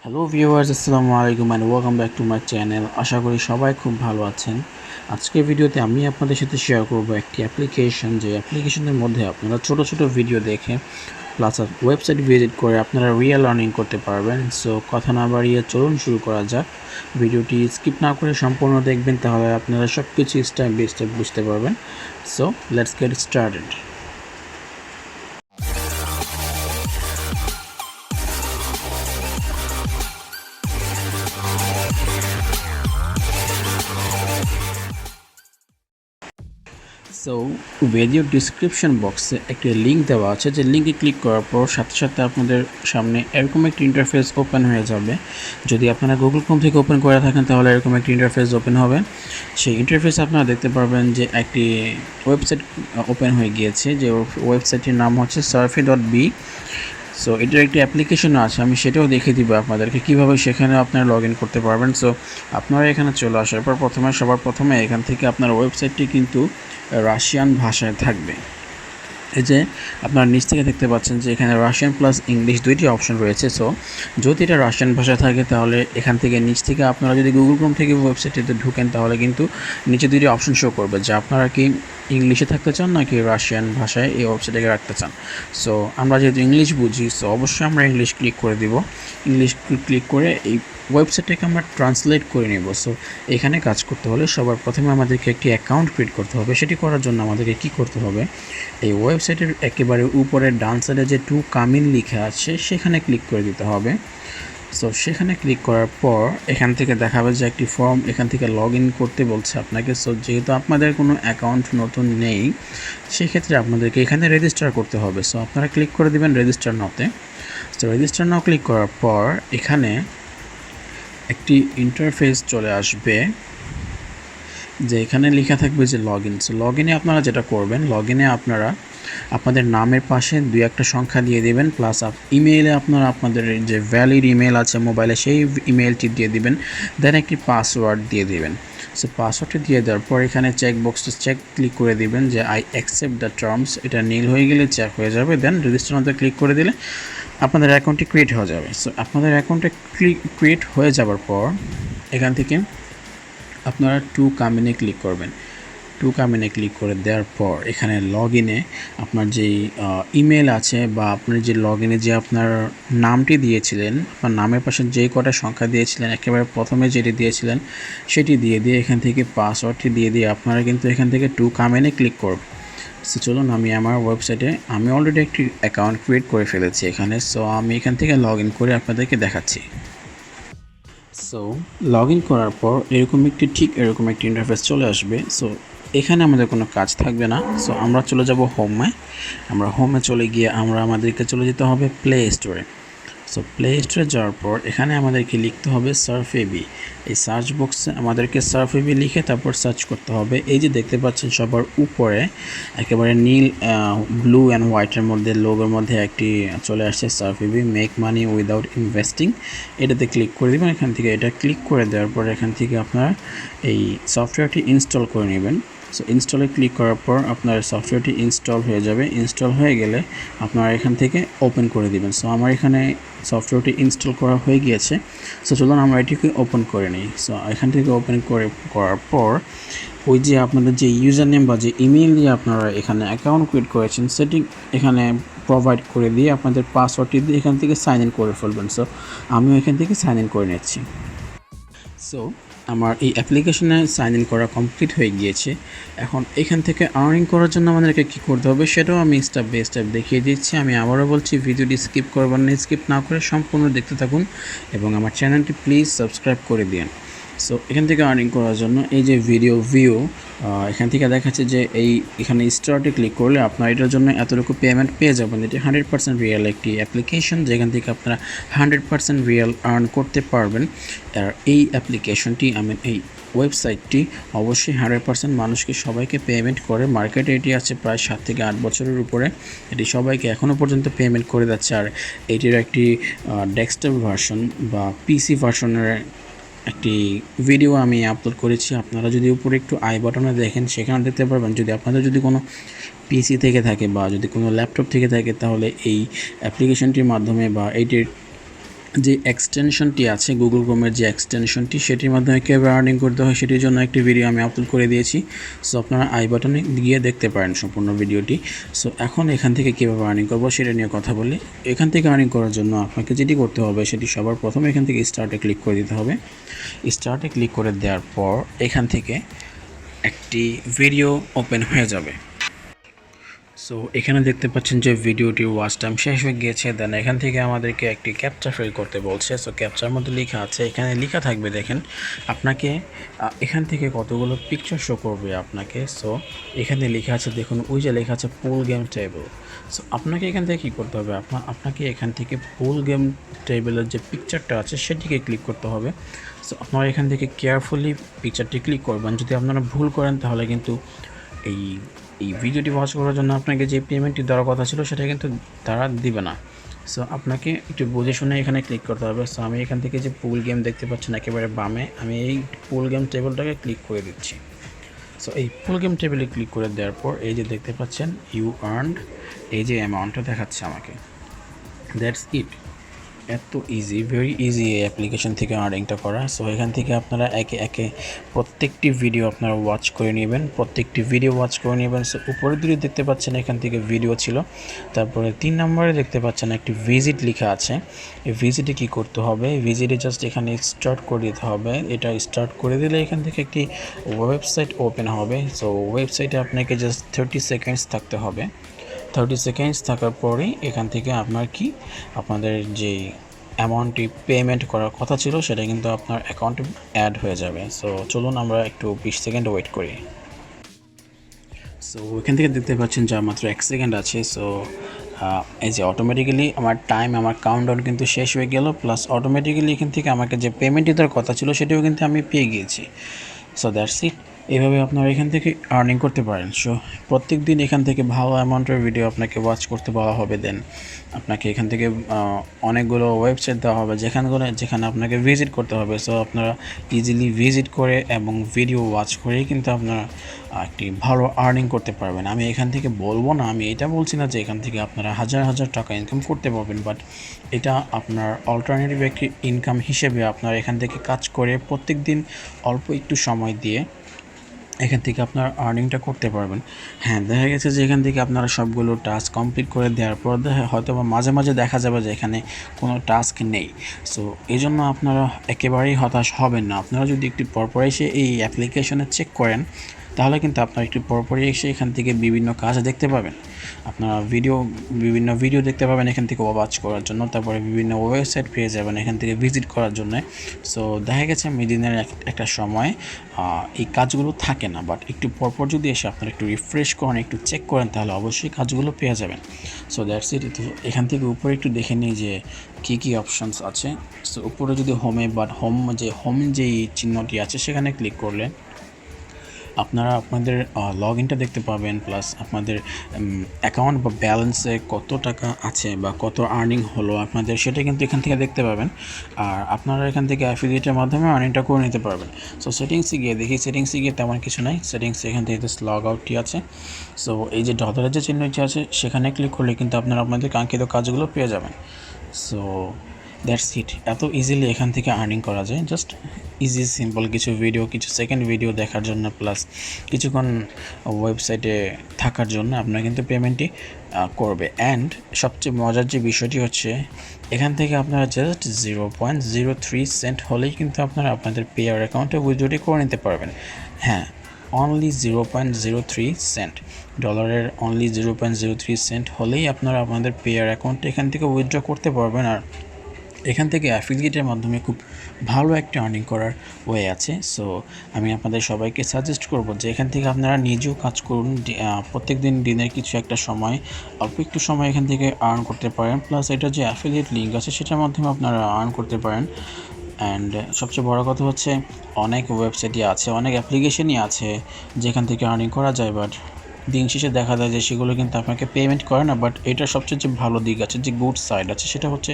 Hello viewers, আসসালামু আলাইকুম and welcome back to my channel. আশা করি সবাই খুব ভালো আছেন। আজকের ভিডিওতে আমি আপনাদের সাথে শেয়ার করব একটি অ্যাপ্লিকেশন, যে অ্যাপ্লিকেশনের মধ্যে আপনারা ছোট ছোট ভিডিও দেখে প্লাস ওয়েবসাইট ভিজিট করে আপনারা রিয়েল আর্নিং করতে পারবেন। সো কথা না বাড়িয়ে চলুন শুরু করা যাক। ভিডিওটি স্কিপ না করে সম্পূর্ণ দেখবেন, তাহলে আপনারা সব কিছু স্টেপ বাই স্টেপ বুঝতে পারবেন। So let's get started. So video description বক্সে একটি লিঙ্ক দেওয়া আছে, যে লিঙ্কে ক্লিক করার পর সাথে সাথে আপনাদের সামনে এরকম একটি ইন্টারফেস ওপেন হয়ে যাবে। যদি আপনারা গুগল ক্রোম থেকে ওপেন করে থাকেন তাহলে এরকম একটি ইন্টারফেস ওপেন হবে। সেই ইন্টারফেস আপনারা দেখতে পারবেন যে একটি ওয়েবসাইট ওপেন হয়ে গিয়েছে, যে ওয়েবসাইটটির নাম হচ্ছে surfy.b। সো এটার একটি অ্যাপ্লিকেশনও আছে, আমি সেটাও দেখিয়ে দিব আপনাদেরকে কীভাবে সেখানে আপনারা লগ ইন করতে পারবেন। সো আপনারা এখানে চলে আসার পর সবার প্রথমে এখান থেকে আপনার ওয়েবসাইটটি কিন্তু রাশিয়ান ভাষায় থাকবে। এই যে আপনারা নিচ থেকে দেখতে পাচ্ছেন যে এখানে রাশিয়ান প্লাস ইংলিশ দুইটি অপশন রয়েছে। সো যদি এটা রাশিয়ান ভাষায় থাকে তাহলে এখান থেকে নিচ থেকে আপনারা যদি গুগল ক্রোম থেকে ওয়েবসাইটটিতে ঢুকেন তাহলে কিন্তু নিচে দুইটি অপশন শো করবে, যে আপনারা কি ইংলিশে থাকতে চান নাকি রাশিয়ান ভাষায় এই ওয়েবসাইটটাকে রাখতে চান। সো আমরা যেহেতু ইংলিশ বুঝি, সো অবশ্যই আমরা ইংলিশ ক্লিক করে দিব। ইংলিশ ক্লিক করে এই ওয়েবসাইটটাকে আমরা ট্রান্সলেট করে নেব। সো এখানে কাজ করতে হলে সবার প্রথমে আমাদেরকে একটি অ্যাকাউন্ট ক্রিয়েট করতে হবে। সেটি করার জন্য আমাদেরকে কী করতে হবে, এই ওয়েবসাইটের একেবারে উপরে ডান সাইডে যে টু কামিন লেখা আছে সেখানে ক্লিক করে দিতে হবে। সো সেখানে ক্লিক করার পর এখান থেকে দেখাবে যে একটি ফর্ম, এখান থেকে লগ ইন করতে বলছে আপনাকে। সো যেহেতু আপনাদের কোনো অ্যাকাউন্ট নতুন নেই, সেক্ষেত্রে আপনাদেরকে এখানে রেজিস্টার করতে হবে। সো আপনারা ক্লিক করে দেবেন রেজিস্টার নাওতে। সো রেজিস্টার নাও ক্লিক করার পর এখানে একটি ইন্টারফেস চলে আসবে, যে এখানে লেখা থাকবে যে লগ ইন। সো লগ ইনে আপনারা যেটা করবেন, লগ ইনে আপনারা আপনাদের নামের পাশে দুই একটা সংখ্যা দিয়ে দেবেন, প্লাস ইমেইলে আপনারা আপনাদের যে ভ্যালিড ইমেল আছে মোবাইলে সেই ইমেলটি দিয়ে দিবেন, দেন একটি পাসওয়ার্ড দিয়ে দিবেন। সো পাসওয়ার্ডটি দিয়ে দেওয়ার পর এখানে চেক ক্লিক করে দিবেন যে আই অ্যাকসেপ্ট দ্য টার্মস। এটা নীল হয়ে গেলে চেক হয়ে যাবে, দেন রেজিস্টার নাওতে ক্লিক করে দিলে আপনাদের অ্যাকাউন্টটি ক্রিয়েট হয়ে যাবে। সো আপনাদের অ্যাকাউন্টে ক্রিয়েট হয়ে যাওয়ার পর এখান থেকে আপনারা টু কামিনে ক্লিক করবেন। টু কামিনে ক্লিক করে দেওয়ার পর এখানে লগ ইনে আপনার যেই ইমেল আছে বা আপনার যে লগ ইনে যে আপনার নামটি দিয়েছিলেন, আপনার নামের পাশে যেই কটা সংখ্যা দিয়েছিলেন একেবারে প্রথমে যেটি দিয়েছিলেন সেটি দিয়ে এখান থেকে পাসওয়ার্ডটি দিয়ে আপনারা কিন্তু এখান থেকে টু কামিনে ক্লিক করবেন। সো চলুন আমি আমার ওয়েবসাইটে আমি অলরেডি একটি অ্যাকাউন্ট ক্রিয়েট করে ফেলেছি এখানে। সো আমি এখান থেকে লগ ইন করে আপনাদেরকে দেখাচ্ছি। সো লগ ইন করার পর এরকম একটি ইন্টারফেস চলে আসবে। সো এখানে আমাদের কোনো কাজ থাকবে না। সো আমরা চলে যাব হোমে। আমরা হোমে চলে গিয়ে আমাদেরকে চলে যেতে হবে প্লে স্টোরে। সো প্লে স্টোরে যাওয়ার পর এখানে আমাদেরকে লিখতে হবে সার্ফেবি। এই সার্চ বক্সে আমাদেরকে সার্ফেবি লিখে তারপর সার্চ করতে হবে। এই যে দেখতে পাচ্ছেন সবার উপরে একেবারে নীল ব্লু অ্যান্ড হোয়াইটের মধ্যে লোগোর মধ্যে একটি চলে আসছে সার্ফেবি মেক মানি উইদাউট ইনভেস্টিং। এটাতে ক্লিক করে দেবেন। এখান থেকে এটা ক্লিক করে দেওয়ার পর এখান থেকে আপনারা এই সফটওয়্যারটি ইনস্টল করে নেবেন। সো ইনস্টলে ক্লিক করার পর আপনার সফটওয়্যারটি ইনস্টল হয়ে যাবে। ইনস্টল হয়ে গেলে আপনারা এখান থেকে ওপেন করে দিবেন। সো আমার এখানে সফটওয়্যারটি ইনস্টল করা হয়ে গিয়েছে। সো চলুন আমরা এটিকে ওপেন করে নিই। সো এখান থেকে ওপেন করার পর ওই যে আপনাদের যে ইউজার নেম বা যে ইমেল দিয়ে আপনারা এখানে অ্যাকাউন্ট ক্রিয়েট করেছেন সেটি এখানে প্রোভাইড করে দিয়ে আপনাদের পাসওয়ার্ডটি দিয়ে এখান থেকে সাইন ইন করে ফেলবেন। সো আমিও এখান থেকে সাইন ইন করে নিচ্ছি। সো আমার এই অ্যাপ্লিকেশনে সাইন ইন করা কমপ্লিট হয়ে গিয়েছে। এখন এখান থেকে আর্নিং করার জন্য আমাদেরকে কী করতে হবে সেটাও আমি স্টেপ বাই স্টেপ দেখিয়ে দিচ্ছি। আমি আবারও বলছি, ভিডিওটি স্কিপ করবেন না, স্কিপ না করে সম্পূর্ণ দেখতে থাকুন এবং আমার চ্যানেলটি প্লিজ সাবস্ক্রাইব করে দিন। সো এখান থেকে আর্নিং করার জন্য এই যে ভিডিও ভিউ, এখান থেকে দেখাচ্ছে যে এখানে স্টার্টে ক্লিক করলে আপনার এটার জন্য এতটুকু পেমেন্ট পেয়ে যাবেন। এটি 100% রিয়েল একটি অ্যাপ্লিকেশন, যেখান থেকে আপনারা 100% রিয়েল আর্ন করতে পারবেন। আর এই অ্যাপ্লিকেশনটি এই ওয়েবসাইটটি অবশ্যই 100% মানুষকে সবাইকে পেমেন্ট করে। মার্কেটে এটি আছে প্রায় 7 থেকে 8 বছরের উপরে। এটি সবাইকে এখনও পর্যন্ত পেমেন্ট করে যাচ্ছে। আর এটির একটি ডেস্কটপ ভার্সন বা পিসি ভার্সনের একটি ভিডিও আমি আপলোড করেছি। আপনারা যদি উপরে একটু আই বাটনে দেখেন সেখানে দেখতে পারবেন। যদি আপনাদের যদি কোনো পিসি থেকে থাকে বা যদি কোনো ল্যাপটপ থেকে থাকে তাহলে এই অ্যাপ্লিকেশনটির মাধ্যমে বা এইটির যে এক্সটেনশনটি আছে গুগল ক্রোমের যে এক্সটেনশনটি সেটির মাধ্যমে কীভাবে আর্নিং করতে হয় সেটির জন্য একটি ভিডিও আমি আপলোড করে দিয়েছি। সো আপনারা আই বাটনে গিয়ে দেখতে পারেন সম্পূর্ণ ভিডিওটি। সো এখন এখান থেকে কীভাবে আর্নিং করবো সেটা নিয়ে কথা বলি। এখান থেকে আর্নিং করার জন্য আপনাকে যেটি করতে হবে সেটি সবার প্রথমে এখান থেকে স্টার্টে ক্লিক করে দিতে হবে। স্টার্টে ক্লিক করে দেওয়ার পর এখান থেকে একটি ভিডিও ওপেন হয়ে যাবে। সো এখানে দেখতে পাচ্ছেন যে ভিডিওটির ওয়াচ টাইম শেষ হয়ে গিয়েছে। দেন এখান থেকে আমাদেরকে একটি ক্যাপচা ফিল করতে বলছে। সো ক্যাপচার মধ্যে লেখা আছে, এখানে লেখা থাকবে দেখেন আপনাকে এখান থেকে কতগুলো পিকচার শো করবে আপনাকে। সো এখানে লেখা আছে দেখুন, ওই যে লেখা আছে পুল গেম টেবল। সো আপনাকে এখান থেকে কী করতে হবে, আপনাকে এখান থেকে পুল গেম টেবলের যে পিকচারটা আছে সেটিকে ক্লিক করতে হবে। সো আপনারা এখান থেকে কেয়ারফুলি পিকচারটি ক্লিক করবেন। যদি আপনারা ভুল করেন তাহলে কিন্তু এই ভিডিওটি ওয়াচ করার জন্য আপনাকে যে পেমেন্টটি দেওয়ার কথা ছিল সেটা কিন্তু তারা দিবে না। সো আপনাকে একটু বুঝে শুনে এখানে ক্লিক করতে হবে। সো আমি এখান থেকে যে পুল গেম দেখতে পাচ্ছেন একেবারে বামে, আমি এই পুল গেম টেবিলটাকে ক্লিক করে দিচ্ছি। সো এই পুল গেম টেবিলে ক্লিক করে দেওয়ার পর এই যে দেখতে পাচ্ছেন ইউ আর্নড, এই যে অ্যামাউন্টটা দেখাচ্ছে আমাকে। That's it. এত ইজি, ভেরি ইজি এই অ্যাপ্লিকেশন থেকে আর্নিংটা করা। সো এখান থেকে আপনারা একে একে প্রত্যেকটি ভিডিও আপনারা ওয়াচ করে নেবেন, সো উপরের দিকে দেখতে পাচ্ছেন এখান থেকে ভিডিও ছিল। তারপরে 3 নম্বরে দেখতে পাচ্ছেন একটি ভিজিট লেখা আছে। এই ভিজিটে কী করতে হবে, ভিজিটে জাস্ট এখানে স্টার্ট করে দিতে হবে। এটা স্টার্ট করে দিলে এখান থেকে একটি ওয়েবসাইট ওপেন হবে। সো ওয়েবসাইটে আপনাকে জাস্ট 30 সেকেন্ডস থাকতে হবে। 30 সেকেন্ডস থাকার পরেই এখান থেকে আপনাদের যে অ্যামাউন্টটি পেমেন্ট করার কথা ছিল সেটা কিন্তু আপনার অ্যাকাউন্টে অ্যাড হয়ে যাবে। সো চলুন আমরা একটু 20 সেকেন্ড ওয়েট করি। সো এখান থেকে দেখতে পাচ্ছেন যে মাত্র 1 সেকেন্ড আছে। সো এই যে অটোমেটিক্যালি আমার কাউন্টডাউন কিন্তু শেষ হয়ে গেল, প্লাস অটোমেটিক্যালি এখান থেকে আমাকে যে পেমেন্টটি দেওয়ার কথা ছিল সেটিও কিন্তু আমি পেয়ে গিয়েছি। So that's it. এভাবে আপনারা এখান থেকে আর্নিং করতে পারেন। সো প্রত্যেক দিন এখান থেকে ভালো অ্যামাউন্টের ভিডিও আপনাকে ওয়াচ করতে বলা হবে। দেন আপনাকে এখান থেকে অনেকগুলো ওয়েবসাইট দেওয়া হবে যেখানে আপনাকে ভিজিট করতে হবে। সো আপনারা ইজিলি ভিজিট করে এবং ভিডিও ওয়াচ করেই কিন্তু আপনারা একটি ভালো আর্নিং করতে পারবেন। আমি এখান থেকে বলবো না, আমি এটা বলছি না যে এখান থেকে আপনারা হাজার হাজার টাকা ইনকাম করতে পারবেন, বাট এটা আপনার অল্টারনেটিভ একটি ইনকাম হিসেবে আপনারা এখান থেকে কাজ করে প্রত্যেক দিন অল্প একটু সময় দিয়ে এখান থেকে আপনার আর্নিংটা করতে পারবেন। হ্যাঁ, দেখা গেছে যে এখান থেকে আপনারা সবগুলো টাস্ক কমপ্লিট করে দেওয়ার পর হয়তো বা মাঝে মাঝে দেখা যাবে যে এখানে কোনো টাস্ক নেই। সো এই জন্য আপনারা একেবারেই হতাশ হবেন না। আপনারা যদি একটু পরপর এসে এই অ্যাপ্লিকেশনে চেক করেন তাহলে কিন্তু আপনারা একটু পরপরই এসে এখান থেকে বিভিন্ন কাজ দেখতে পাবেন। আপনারা বিভিন্ন ভিডিও দেখতে পাবেন এখান থেকে ওয়াচ করার জন্য। তারপরে বিভিন্ন ওয়েবসাইট পেয়ে যাবেন এখান থেকে ভিজিট করার জন্য। সো দেখা গেছে দিনের একটা সময় এই কাজগুলো থাকে না, বাট একটু পরপর যদি এসে আপনারা একটু রিফ্রেশ করেন, একটু চেক করেন তাহলে অবশ্যই কাজগুলো পেয়ে যাবেন। So that's it. এখান থেকে উপরে একটু দেখে নিই যে কী অপশানস আছে। সো উপরে যদি হোম যেই চিহ্নটি আছে সেখানে ক্লিক করলে আপনারা আপনাদের লগ ইনটা দেখতে পাবেন, প্লাস আপনাদের অ্যাকাউন্ট বা ব্যালেন্সে কত টাকা আছে বা কত আর্নিং হলো আপনাদের সেটা কিন্তু এখান থেকে দেখতে পাবেন। আর আপনারা এখান থেকে অ্যাফিলিয়েটের মাধ্যমে আর্নিংটা করে নিতে পারবেন। সো সেটিংসে গিয়ে দেখি, সেটিংসে গিয়ে তেমন কিছু নাই। সেটিংসে এখান থেকে লগ আউটটি আছে। সো এই যে ডলারের যে চিহ্নটি আছে সেখানে ক্লিক করলে কিন্তু আপনারা আপনাদের কাঙ্ক্ষিত কাজগুলো পেয়ে যাবেন। So that's it. এত ইজিলি এখান থেকে আর্নিং করা যায়। জাস্ট ইজি সিম্পল কিছু সেকেন্ড ভিডিও দেখার জন্য, প্লাস কিছুক্ষণ ওয়েবসাইটে থাকার জন্য আপনার কিন্তু পেমেন্টটি করবে। অ্যান্ড সবচেয়ে মজার যে বিষয়টি হচ্ছে এখান থেকে আপনারা জাস্ট 0.03 সেন্ট হলেই কিন্তু আপনারা আপনাদের পেয়ার অ্যাকাউন্টে উইথড্রটি করে নিতে পারবেন। হ্যাঁ, অনলি 0.03 সেন্ট, ডলারের অনলি 0.03 সেন্ট হলেই আপনারা আপনাদের পেয়ার অ্যাকাউন্টে এখান থেকে উইথড্র করতে পারবেন। আর এখান থেকে অ্যাফিলিয়েটের মাধ্যমে খুব ভালো একটা আর্নিং করার ওয়ে আছে। সো আমি আপনাদের সবাইকে সাজেস্ট করব যে এখান থেকে আপনারা নিজেও কাজ করুন। প্রত্যেক দিনের কিছু একটা সময়, অল্প একটু সময় এখান থেকে আর্ন করতে পারেন। প্লাস এটা যে অ্যাফিলিয়েট লিঙ্ক আছে সেটার মাধ্যমে আপনারা আর্ন করতে পারেন। অ্যান্ড সবচেয়ে বড় কথা হচ্ছে অনেক ওয়েবসাইটই আছে, অনেক অ্যাপ্লিকেশনই আছে যেখান থেকে আর্নিং করা যায়, বাট দিন শেষে দেখা যায় যে সেগুলো কিন্তু আপনাকে পেমেন্ট করে না। বাট এটার সবচেয়ে যে ভালো দিক আছে, যে গুড সাইড আছে, সেটা হচ্ছে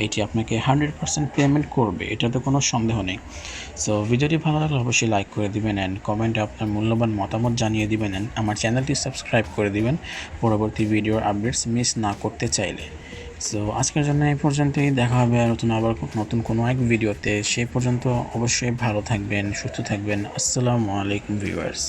এটি আপনাকে 100% পেমেন্ট করবে, এটাতে কোনো সন্দেহ নেই। সো ভিডিওটি ভালো লাগলে অবশ্যই লাইক করে দিবেন অ্যান্ড কমেন্টে আপনার মূল্যবান মতামত জানিয়ে দিবেন অ্যান্ড আমার চ্যানেলটি সাবস্ক্রাইব করে দিবেন পরবর্তী ভিডিওর আপডেটস মিস না করতে চাইলে। সো আজকের জন্য এই পর্যন্তই, দেখা হবে আবার নতুন কোনো এক ভিডিওতে। সেই পর্যন্ত অবশ্যই ভালো থাকবেন, সুস্থ থাকবেন। আসসালামু আলাইকুম ভিউয়ার্স।